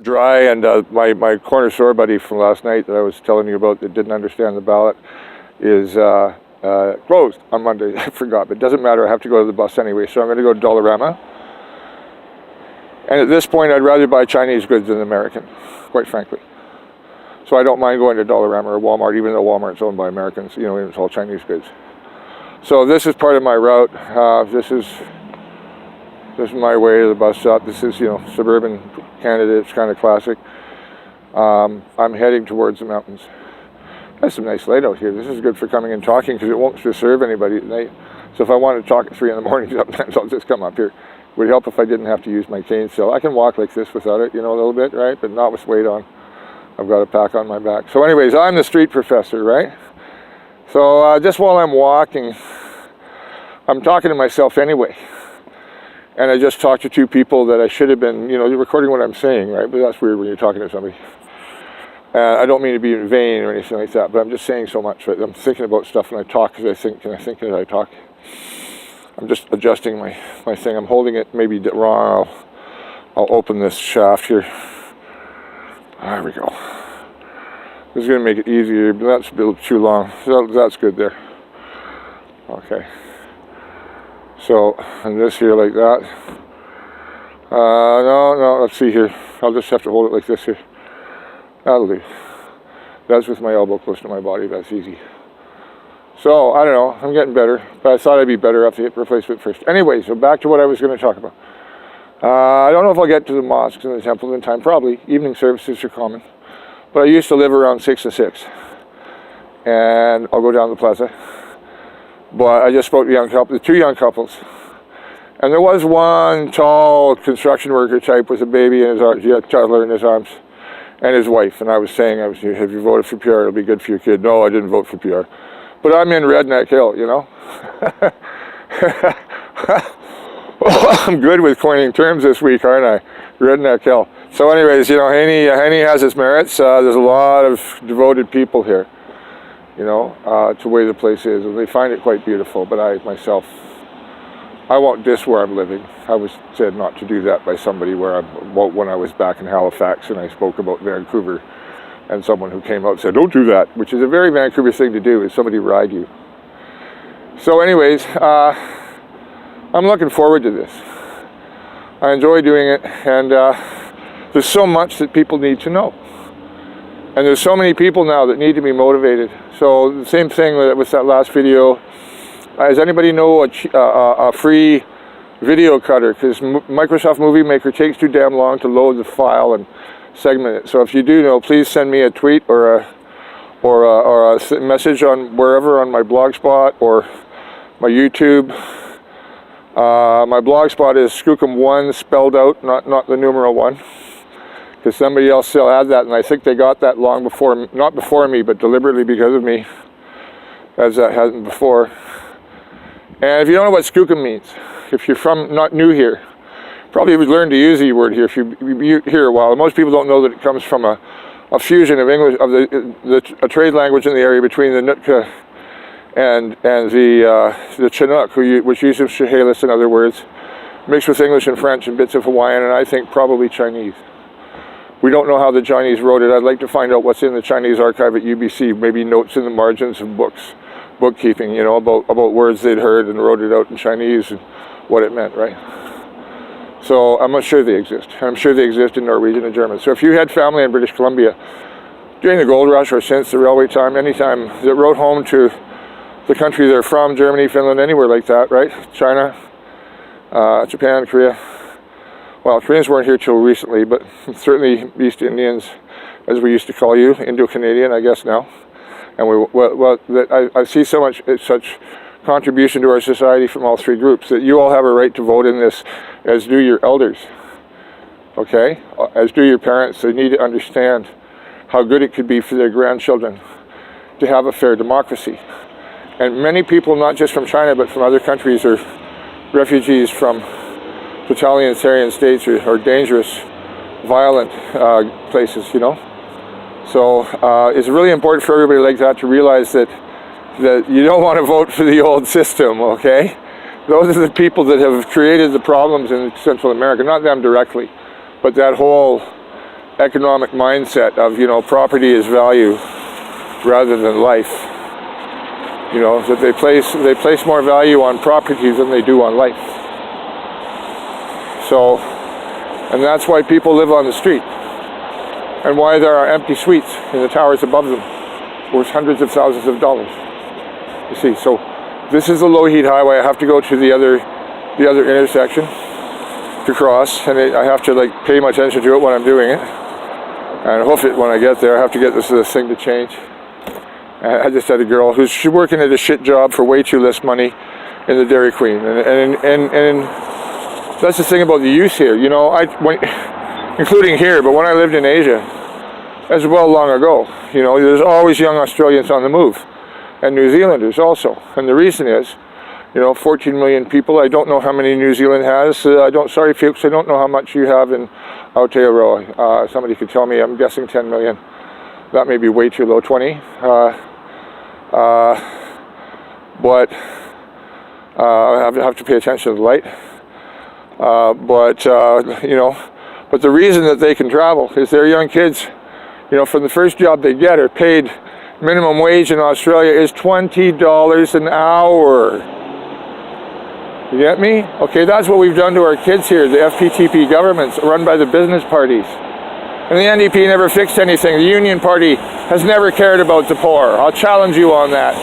dry, and my corner store buddy from last night that I was telling you about that didn't understand the ballot is closed on Monday. I forgot, but it doesn't matter. I have to go to the bus anyway, so I'm going to go to Dollarama. And at this point, I'd rather buy Chinese goods than American, quite frankly. So I don't mind going to Dollarama or Walmart, even though Walmart's owned by Americans. You know, it's all Chinese goods. So this is part of my route. This is my way to the bus stop. This is, you know, suburban Canada. It's kind of classic. I'm heading towards the mountains. There's some nice light out here. This is good for coming and talking because it won't disturb anybody at night. So if I want to talk at 3 in the morning, sometimes I'll just come up here. It would help if I didn't have to use my cane still. I can walk like this without it, you know, a little bit, right? But not with weight on. I've got a pack on my back. So anyways, I'm the street professor, right? So just while I'm walking, I'm talking to myself anyway. And I just talked to 2 people that I should have been, you know, recording what I'm saying, right? But that's weird when you're talking to somebody. I don't mean to be vain or anything like that, but I'm just saying so much, right? I'm thinking about stuff when I talk as I think, and I think as I talk. I'm just adjusting my thing. I'm holding it maybe wrong. I'll open this shaft here. There we go. This is going to make it easier, but that's a little too long. So that's good there. Okay. So, and this here like that. No, let's see here. I'll just have to hold it like this here. That'll do. That's with my elbow close to my body. That's easy. So, I don't know. I'm getting better. But I thought I'd be better off the hip replacement first. Anyway, so back to what I was going to talk about. I don't know if I'll get to the mosques and the temples in time. Probably. Evening services are common. But I used to live around 6 to 6. And I'll go down the plaza. But I just spoke to the 2 young couples. And there was one tall construction worker type with a baby in his arms, a toddler in his arms, and his wife. And I was saying, have you voted for PR? It'll be good for your kid. No, I didn't vote for PR. But I'm in Redneck Hill, you know. I'm good with coining terms this week, aren't I? Redneck Hill. So anyways, you know, Haney has its merits. There's a lot of devoted people here, you know, to the way the place is. And they find it quite beautiful. But I won't diss where I'm living. I was said not to do that by somebody when I was back in Halifax and I spoke about Vancouver, and someone who came out and said, don't do that, which is a very Vancouver thing to do, is somebody ride you. So anyways, I'm looking forward to this. I enjoy doing it, and there's so much that people need to know. And there's so many people now that need to be motivated. So the same thing with that last video. Does anybody know a free video cutter? Because Microsoft Movie Maker takes too damn long to load the file and segment it. So if you do know, please send me a tweet or a message on wherever, on my Blogspot or my YouTube. My Blogspot is Skookum1 spelled out, not the numeral 1. Because somebody else still had that, and I think they got that long before, not before me, but deliberately because of me, as that hasn't before. And if you don't know what Skookum means, if you're not new here, probably would learn to use the word here if you here a while. Most people don't know that it comes from a fusion of English, of a trade language in the area between the Nootka and the Chinook, which uses Chehalis, in other words, mixed with English and French and bits of Hawaiian, and I think probably Chinese. We don't know how the Chinese wrote it. I'd like to find out what's in the Chinese archive at UBC, maybe notes in the margins of books, bookkeeping, you know, about words they'd heard and wrote it out in Chinese and what it meant, right? So I'm not sure they exist. I'm sure they exist in Norwegian and German. So if you had family in British Columbia during the gold rush or since the railway time, anytime that wrote home to the country they're from, Germany, Finland, anywhere like that, right? China, Japan, Korea. Well, Koreans weren't here till recently, but certainly East Indians, as we used to call you, Indo-Canadian, I guess now. And I see such contribution to our society from all 3 groups that you all have a right to vote in this, as do your elders, okay? As do your parents. They need to understand how good it could be for their grandchildren to have a fair democracy. And many people, not just from China, but from other countries, or refugees from totalitarian states or dangerous, violent places, you know. So it's really important for everybody like that to realize that you don't want to vote for the old system, okay? Those are the people that have created the problems in Central America, not them directly, but that whole economic mindset of, you know, property is value rather than life. You know, that they place more value on property than they do on life. So, and that's why people live on the street, and why there are empty suites in the towers above them, worth hundreds of thousands of dollars. You see, so this is the low heat highway. I have to go to the other intersection to cross, and I have to like pay my attention to it when I'm doing it, and hoof it when I get there. I have to get this thing to change. I just had a girl who's working at a shit job for way too less money in the Dairy Queen, and that's the thing about the youth here. You know, including here, but when I lived in Asia, as well long ago, you know, there's always young Australians on the move, and New Zealanders also. And the reason is, you know, 14 million people. I don't know how many New Zealand has. Sorry folks, I don't know how much you have in Aotearoa. Somebody could tell me. I'm guessing 10 million. That may be way too low, 20. But I have to pay attention to the light. You know, but the reason that they can travel is their young kids, you know, from the first job they get are paid. Minimum wage in Australia is $20 an hour. You get me? Okay, that's what we've done to our kids here. The FPTP governments run by the business parties. And the NDP never fixed anything. The Union Party has never cared about the poor. I'll challenge you on that.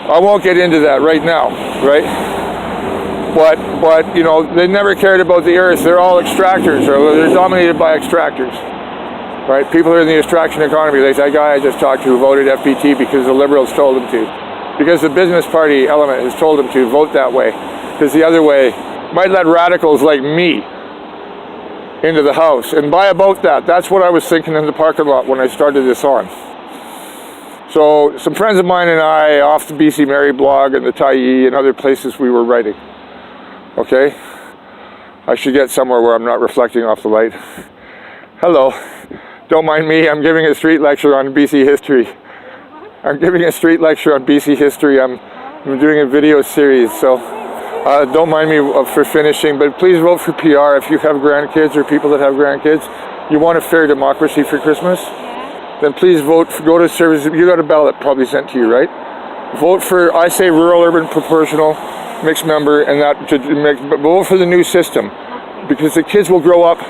I won't get into that right now, right? But you know, they never cared about the earth. They're all extractors, or they're dominated by extractors, right? People are in the extraction economy. Like that guy I just talked to who voted FPT because the Liberals told him to. Because the business party element has told him to vote that way. Because the other way might let radicals like me into the house. And by about that, that's what I was thinking in the parking lot when I started this on. So some friends of mine and I, off the BC Mary blog and the Tyee and other places we were writing. Okay? I should get somewhere where I'm not reflecting off the light. Hello. Don't mind me, I'm giving a street lecture on BC history. I'm giving a street lecture on BC history. I'm doing a video series, so don't mind me for finishing, but please vote for PR if you have grandkids or people that have grandkids. You want a fair democracy for Christmas? Yeah. Then please vote, go to service. You got a ballot probably sent to you, right? Vote for, I say rural, urban, proportional, mixed member, and that but vote for the new system, because the kids will grow up.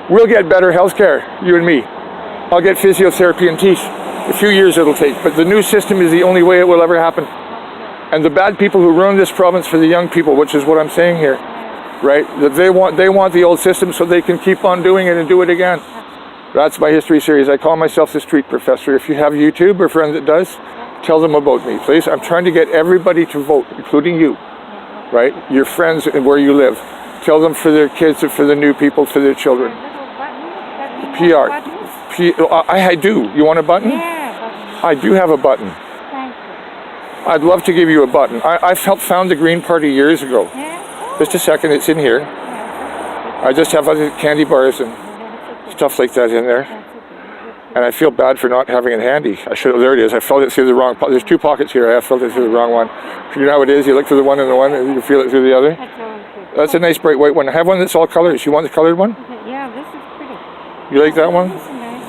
We'll get better health care, you and me. I'll get physiotherapy and teeth. A few years it'll take, but the new system is the only way it will ever happen. And the bad people who ruin this province for the young people, which is what I'm saying here, right? That they want the old system so they can keep on doing it and do it again. That's my history series. I call myself the street professor. If you have YouTube or friends that does, tell them about me, please. I'm trying to get everybody to vote, including you, right? Your friends and where you live. Tell them for their kids and for the new people, for their children. PR. I do. You want a button? Yeah, I do have a button. Thank you. I'd love to give you a button. I found the Green Party years ago. Yeah. Just a second, it's in here. Yeah. I just have other candy bars and stuff like that in there. And I feel bad for not having it handy. There it is. I felt it through the wrong pocket. There's two pockets here. I felt it through the wrong one. You know how it is? You look through the one and the one, and you feel it through the other. That's a nice bright white one. I have one that's all colors. You want the colored one? Yeah, this is pretty. You like that one?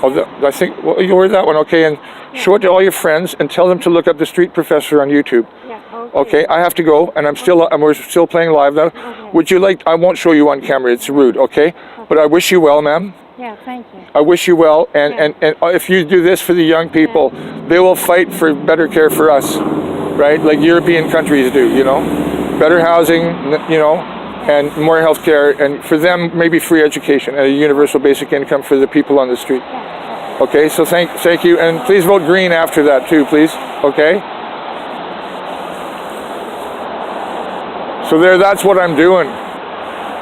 I think, well, you wear that one, okay, and show it to all your friends and tell them to look up the Street Professor on YouTube. Yeah, okay, I have to go, and we're still playing live now. Okay. Would you like, I won't show you on camera, it's rude, okay? But I wish you well, ma'am. Yeah, thank you. I wish you well, and if you do this for the young people, they will fight for better care for us, right? Like European countries do, you know? Better housing, you know? And more health care, and for them, maybe free education and a universal basic income for the people on the street. Okay, so thank you, and please vote green after that too, please. Okay? So that's what I'm doing.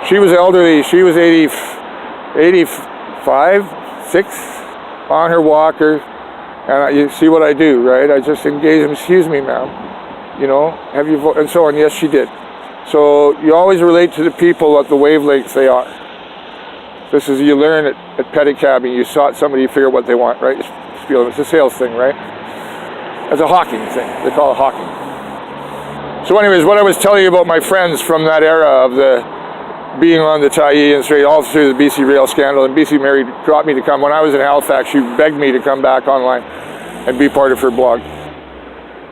She was elderly, she was 85, 6, on her walker, and you see what I do, right? I just engage them, excuse me, ma'am, you know, have you voted, and so on. Yes, she did. So you always relate to the people at the wavelength they are. This is, you learn at pedicabbing, you sought somebody, you figure out what they want, right? It's a sales thing, right? It's a hawking thing. They call it hawking. So anyways, what I was telling you about my friends from that era of the being on the Tyee and straight all through the BC Rail scandal, and BC Mary got me to come. When I was in Halifax, she begged me to come back online and be part of her blog.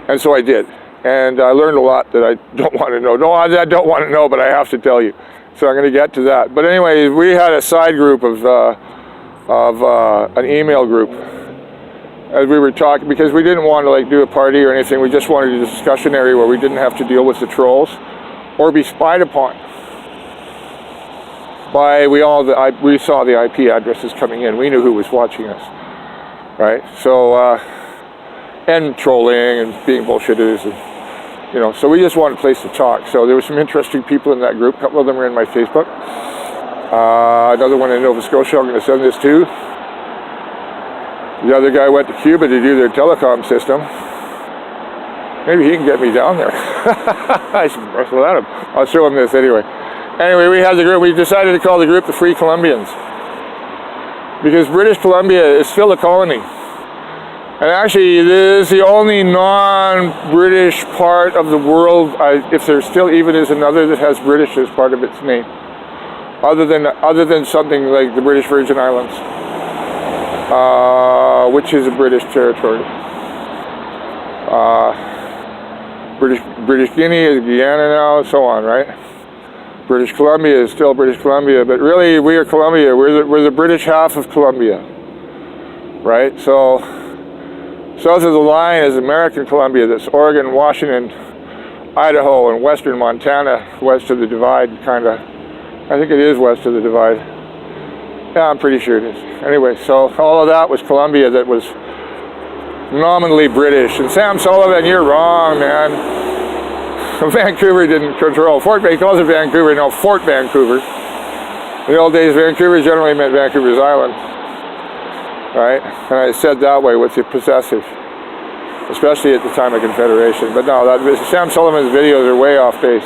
And so I did. And I learned a lot that I don't want to know. No, I don't want to know, but I have to tell you. So I'm going to get to that. But anyway, we had a side group of an email group as we were talking, because we didn't want to like do a party or anything. We just wanted a discussion area where we didn't have to deal with the trolls or be spied upon by we saw the IP addresses coming in. We knew who was watching us, right? So and trolling and being bullshitters, and you know. So we just wanted a place to talk. So there were some interesting people in that group. A couple of them are in my Facebook. Another one in Nova Scotia. I'm going to send this to. The other guy went to Cuba to do their telecom system. Maybe he can get me down there. I should wrestle at him. I'll show him this anyway. Anyway, we had the group. We decided to call the group the Free Columbians, because British Columbia is still a colony. And actually, this is the only non-British part of the world, if there still even is another that has British as part of its name, other than something like the British Virgin Islands, which is a British territory. British Guinea is Guyana now, and so on, right? British Columbia is still British Columbia, but really we are Columbia. We're the British half of Columbia, right? So south of the line is American Columbia. That's Oregon, Washington, Idaho, and western Montana, west of the divide, kind of. I think it is west of the divide. Yeah, I'm pretty sure it is. Anyway, so all of that was Columbia that was nominally British. And Sam Sullivan, you're wrong, man. Vancouver didn't control. He calls it Vancouver, no, Fort Vancouver. In the old days, Vancouver generally meant Vancouver's Island. Right? And I said that way with the possessive, especially at the time of Confederation. But no, Sam Sullivan's videos are way off base.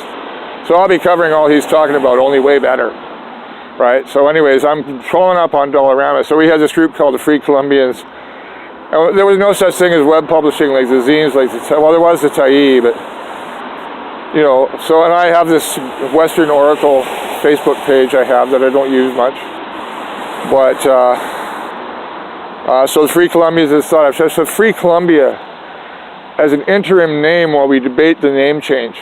So I'll be covering all he's talking about, only way better. Right? So anyways, I'm following up on Dollarama. So we had this group called the Free Columbians. And there was no such thing as web publishing like the zines, well, there was the Tyee, but you know, so, and I have this Western Oracle Facebook page I have that I don't use much. But, so the Free Columbians is thought of. So Free Columbia as an interim name while we debate the name change.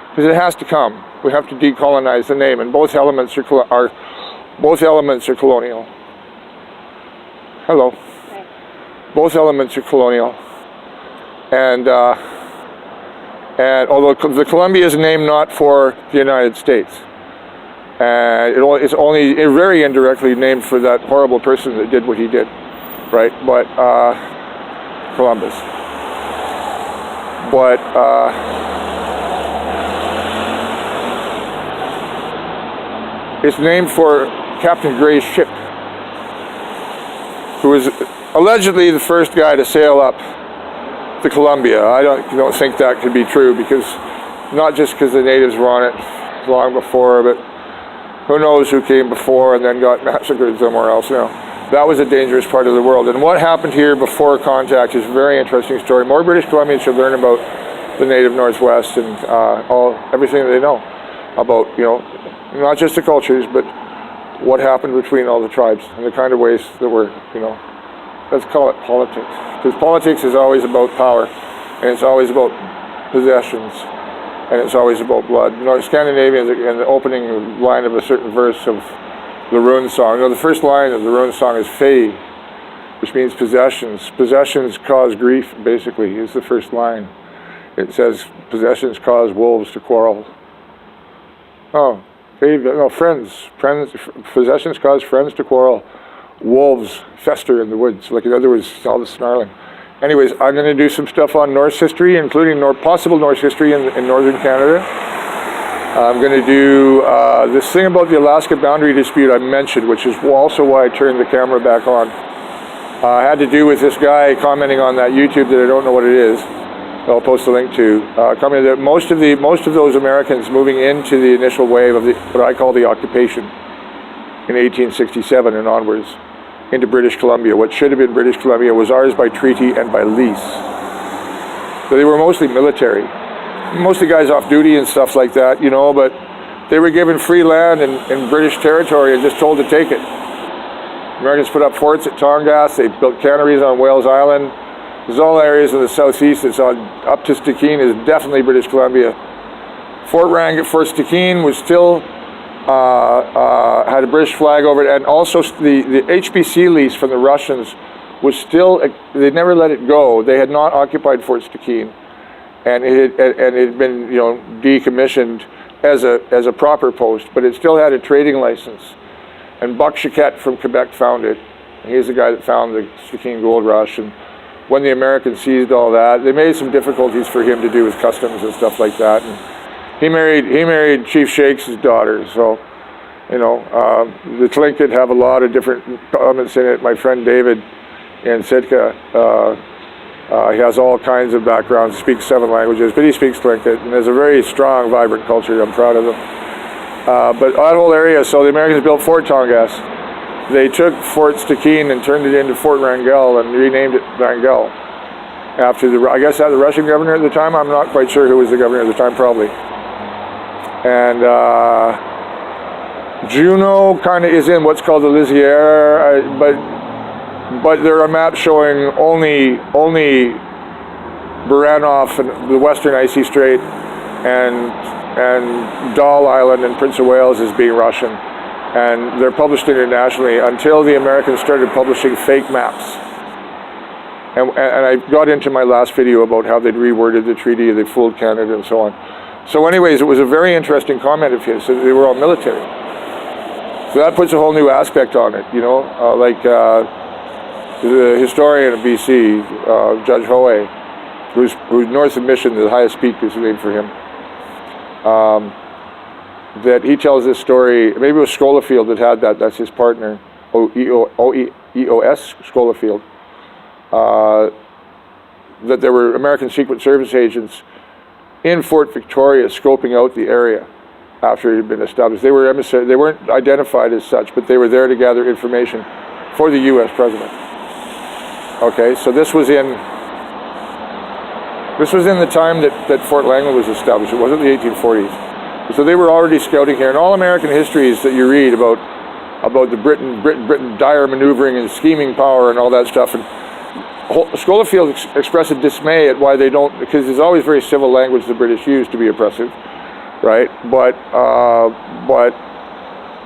Because it has to come. We have to decolonize the name, and both elements are colonial. Hello. Right. Both elements are colonial. And although the Columbia is a name not for the United States, it's only very indirectly named for that horrible person that did what he did, right? But Columbus. But it's named for Captain Gray's ship, who was allegedly the first guy to sail up the Columbia. I don't think that could be true, because not just because the natives were on it long before, but who knows who came before and then got massacred somewhere else. You know, that was a dangerous part of the world. And what happened here before contact is a very interesting story. More British Columbians should learn about the native Northwest and everything they know about, you know, not just the cultures, but what happened between all the tribes and the kind of ways that were, you know, let's call it politics. Because politics is always about power, and it's always about possessions, and it's always about blood. You know, Scandinavians, in the opening line of a certain verse of the Rune song, you know, the first line of the Rune song is Fey, which means possessions. Possessions cause grief, basically, is the first line. It says, possessions cause wolves to quarrel. Oh, okay, no, friends. Possessions cause friends to quarrel. Wolves fester in the woods. Like, in other words, all the snarling. Anyways, I'm going to do some stuff on Norse history, including possible Norse history in northern Canada. I'm going to do this thing about the Alaska boundary dispute I mentioned, which is also why I turned the camera back on. Had to do with this guy commenting on that YouTube that I don't know what it is. I'll post a link to. Commenting that most of those Americans moving into the initial wave of what I call the occupation in 1867 and onwards, into British Columbia. What should have been British Columbia was ours by treaty and by lease. So they were mostly military, mostly guys off duty and stuff like that, you know, but they were given free land in British territory and just told to take it. Americans put up forts at Tongass. They built canneries on Wales Island. There's all areas in the southeast that's on up to Stikine is definitely British Columbia. Fort Stikine was still had a British flag over it, and also the HBC lease from the Russians was still, they never let it go. They had not occupied Fort Stikine, and it had been, you know, decommissioned as a proper post, but it still had a trading license. And Buck Chiquette from Quebec found it. He's the guy that found the Stikine gold rush. And when the Americans seized all that, they made some difficulties for him to do with customs and stuff like that. And he married Chief Shakes' daughter. So, you know, the Tlingit have a lot of different elements in it. My friend David in Sitka, he has all kinds of backgrounds, speaks 7 languages, but he speaks Tlingit, and there's a very strong, vibrant culture. I'm proud of them. But that whole area, so the Americans built Fort Tongass. They took Fort Stikine and turned it into Fort Wrangell and renamed it Wrangell after the Russian governor at the time. I'm not quite sure who was the governor at the time, probably. And Juneau kind of is in what's called the Lisière, but there are maps showing only Baranof and the Western Icy Strait and Dahl Island and Prince of Wales as being Russian, and they're published internationally until the Americans started publishing fake maps. And I got into my last video about how they'd reworded the treaty, they fooled Canada and so on. So anyways, it was a very interesting comment of his, that they were all military. So that puts a whole new aspect on it, you know, the historian of BC, Judge Hoey, who's north of Mission, the highest peak is the name for him. That he tells this story, maybe it was Scholefield that had that, that's his partner, EOS, Scholefield, that there were American Secret Service agents in Fort Victoria scoping out the area after it had been established. They were emissaries, they weren't identified as such, but they were there to gather information for the US president. Okay, so this was in the time that Fort Langley was established. It wasn't the 1840s. So they were already scouting here. And all American histories that you read about the Britain dire maneuvering and scheming power and all that stuff. And Scholefield expressed a dismay at why they don't, because there's always very civil language the British use to be oppressive, right? But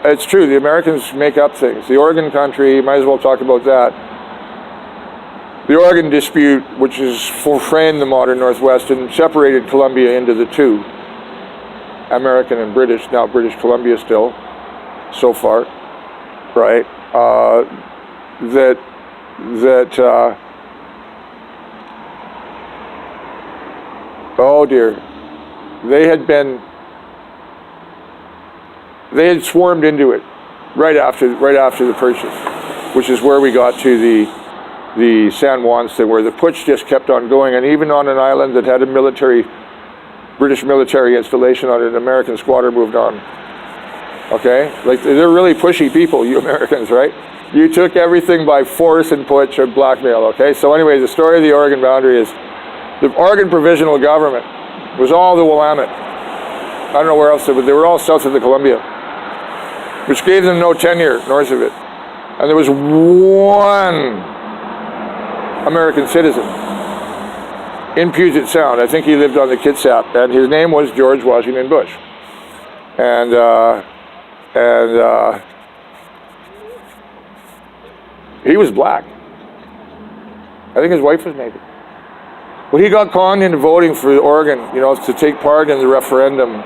it's true, the Americans make up things. The Oregon country, might as well talk about that. The Oregon dispute, which has framed the modern Northwest and separated Columbia into the two, American and British, now British Columbia still, so far, right? Oh dear, they had swarmed into it right after the purchase, which is where we got to the San Juans thing, where the putsch just kept on going, and even on an island that had a British military installation on it, an American squatter moved on. Okay? Like, they're really pushy people, you Americans, right? You took everything by force and putsch or blackmail, okay? So anyway, the story of the Oregon boundary is the Oregon Provisional Government was all the Willamette. I don't know where else, but they were all south of the Columbia, which gave them no tenure north of it. And there was one American citizen in Puget Sound. I think he lived on the Kitsap, and his name was George Washington Bush. And he was black. I think his wife was Native. But he got conned into voting for Oregon, you know, to take part in the referendum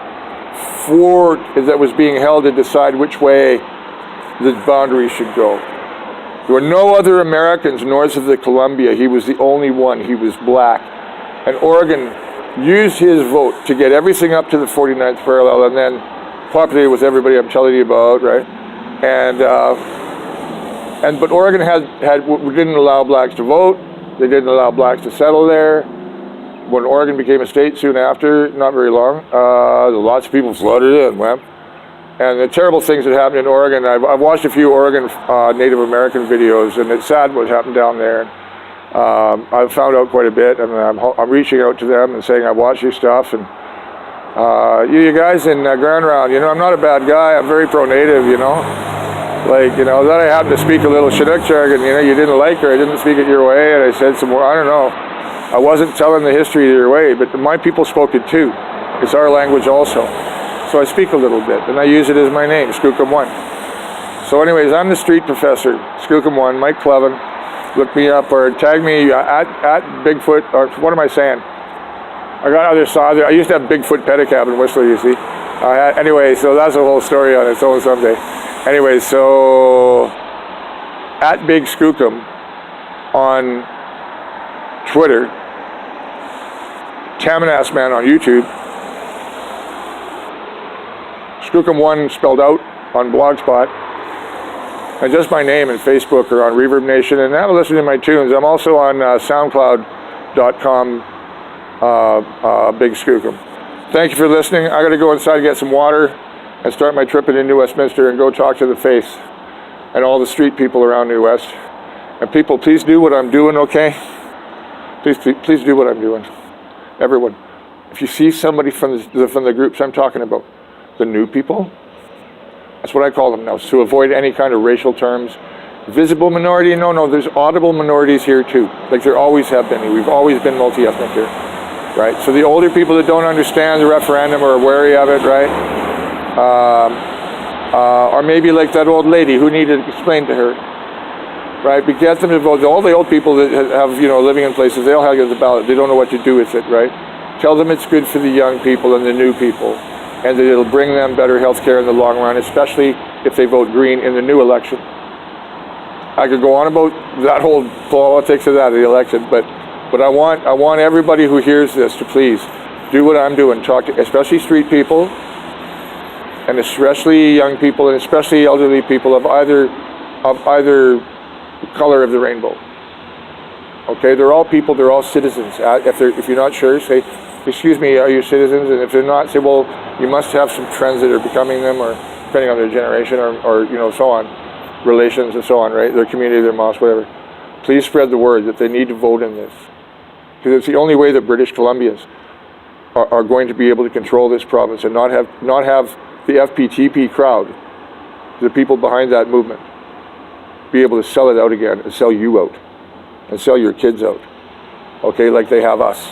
that was being held to decide which way the boundary should go. There were no other Americans north of the Columbia. He was the only one. He was black. And Oregon used his vote to get everything up to the 49th parallel and then populated with everybody I'm telling you about, right? But Oregon didn't allow blacks to vote. They didn't allow blacks to settle there. When Oregon became a state soon after, not very long, lots of people flooded in, man. And the terrible things that happened in Oregon, I've watched a few Oregon Native American videos, and it's sad what happened down there. I've found out quite a bit, and I'm reaching out to them and saying, I've watched your stuff, and You guys in Grand Round, you know, I'm not a bad guy. I'm very pro-native, you know. Like, you know, then I happened to speak a little Chinook jargon, you know, you didn't like her, I didn't speak it your way, and I said some more, I don't know. I wasn't telling the history your way, but my people spoke it too. It's our language also. So I speak a little bit, and I use it as my name, Skookum 1. So anyways, I'm the street professor, Skookum 1, Mike Clevin. Look me up or tag me at Bigfoot, or what am I saying? I got other side. I used to have Bigfoot Pedicab in Whistler, you see. Anyway, so that's a whole story on its own someday. Anyway, so at Big Skookum on Twitter, Tammanass Man on YouTube, Skookum1 spelled out on Blogspot, and just my name and Facebook or on Reverb Nation, and have a listen to my tunes. I'm also on SoundCloud.com, Big Skookum. Thank you for listening. I got to go inside and get some water and start my trip into New Westminster and go talk to the face and all the street people around New West. And people, please do what I'm doing, okay? Please do what I'm doing. Everyone, if you see somebody from the groups I'm talking about, the new people, that's what I call them now, to avoid any kind of racial terms. Visible minority, no, there's audible minorities here too, like there always have been. We've always been multi-ethnic here, right? So the older people that don't understand the referendum or are wary of it, right? Or maybe like that old lady who needed to explain to her, right? But get them to vote. All the old people that have, you know, living in places, they all have the ballot. They don't know what to do with it, right? Tell them it's good for the young people and the new people, and that it'll bring them better health care in the long run, especially if they vote green in the new election. I could go on about that whole politics of that, the election, but I want everybody who hears this to please do what I'm doing. Talk to, especially street people, and especially young people, and especially elderly people of either color of the rainbow. Okay, they're all people. They're all citizens. If you're not sure, say, "Excuse me, are you citizens?" And if they're not, say, "Well, you must have some friends that are becoming them, or depending on their generation, or you know, so on, relations and so on, right? Their community, their mosque, whatever. Please spread the word that they need to vote in this, because it's the only way that British Columbians are going to be able to control this province and not have the FPTP crowd, the people behind that movement, be able to sell it out again and sell you out and sell your kids out, okay, like they have us.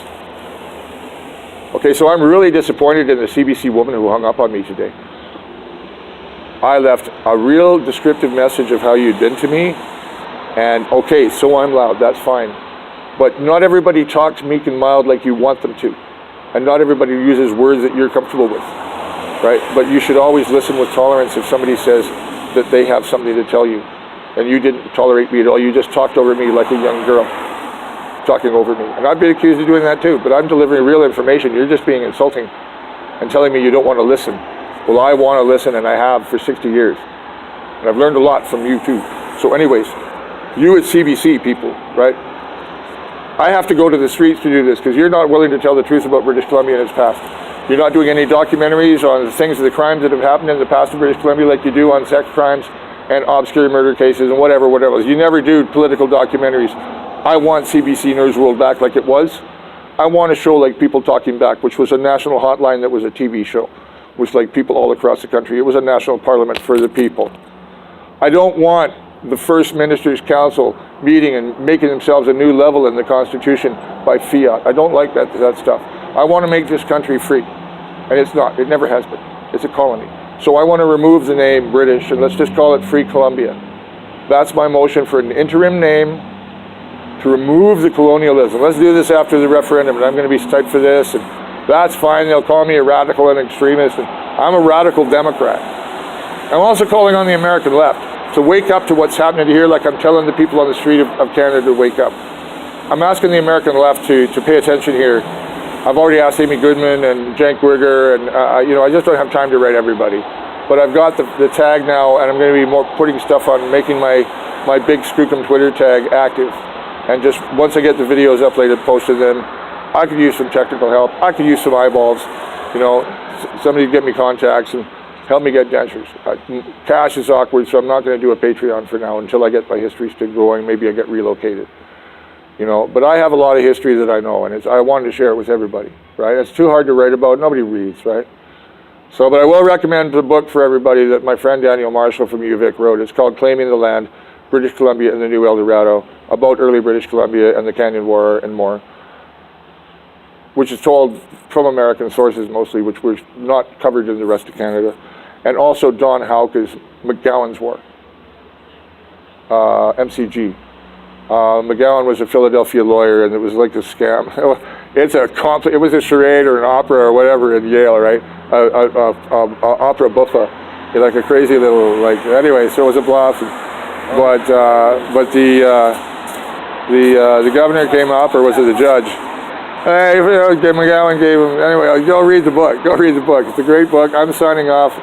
Okay, so I'm really disappointed in the CBC woman who hung up on me today. I left a real descriptive message of how you'd been to me, and okay, so I'm loud, that's fine. But not everybody talks meek and mild like you want them to, and not everybody uses words that you're comfortable with, right? But you should always listen with tolerance if somebody says that they have something to tell you, and you didn't tolerate me at all. You just talked over me like a young girl, talking over me. And I've been accused of doing that too, but I'm delivering real information. You're just being insulting and telling me you don't want to listen. Well, I want to listen, and I have for 60 years. And I've learned a lot from you too. So anyways, you at CBC people, right? I have to go to the streets to do this because you're not willing to tell the truth about British Columbia and its past. You're not doing any documentaries on the things, the crimes that have happened in the past in British Columbia like you do on sex crimes and obscure murder cases and whatever. You never do political documentaries. I want CBC News World back like it was. I want a show like People Talking Back, which was a national hotline that was a TV show, which like people all across the country. It was a national parliament for the people. I don't want the First Minister's Council meeting and making themselves a new level in the Constitution by fiat. I don't like that stuff. I want to make this country free, and it's not. It never has been. It's a colony. So I want to remove the name British, and let's just call it Free Columbia. That's my motion for an interim name to remove the colonialism. Let's do this after the referendum, and I'm going to be typed for this, and that's fine. They'll call me a radical and extremist, and I'm a radical Democrat. I'm also calling on the American left to wake up to what's happening here, like I'm telling the people on the street of Canada to wake up. I'm asking the American left to pay attention here. I've already asked Amy Goodman and Cenk Uygur, and I just don't have time to write everybody. But I've got the tag now, and I'm going to be more putting stuff on, making my Big Skookum Twitter tag active. And just once I get the videos uploaded, posted, then I could use some technical help. I could use some eyeballs, somebody get me contacts and help me get dentures. Cash is awkward, so I'm not going to do a Patreon for now until I get my history stick going. Maybe I get relocated. you know. But I have a lot of history that I know, and I wanted to share it with everybody, right? It's too hard to write about. Nobody reads, right? So, but I will recommend the book for everybody that my friend Daniel Marshall from UVic wrote. It's called Claiming the Land, British Columbia and the New El Dorado, about early British Columbia and the Canyon War and more, which is told from American sources mostly, which were not covered in the rest of Canada. And also Don Houke's McGowan's War, MCG. McGowan was a Philadelphia lawyer, and it was like a scam. It was a charade or an opera or whatever in Yale, right? Opera buffa, like a crazy little, like, anyway, so it was a bluff. But the governor came up, or was it the judge? Hey, you know, McGowan gave him, anyway, go read the book. Go read the book. It's a great book. I'm signing off.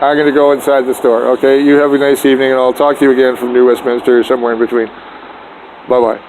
I'm going to go inside the store. Okay, you have a nice evening, and I'll talk to you again from New Westminster or somewhere in between. Bye-bye.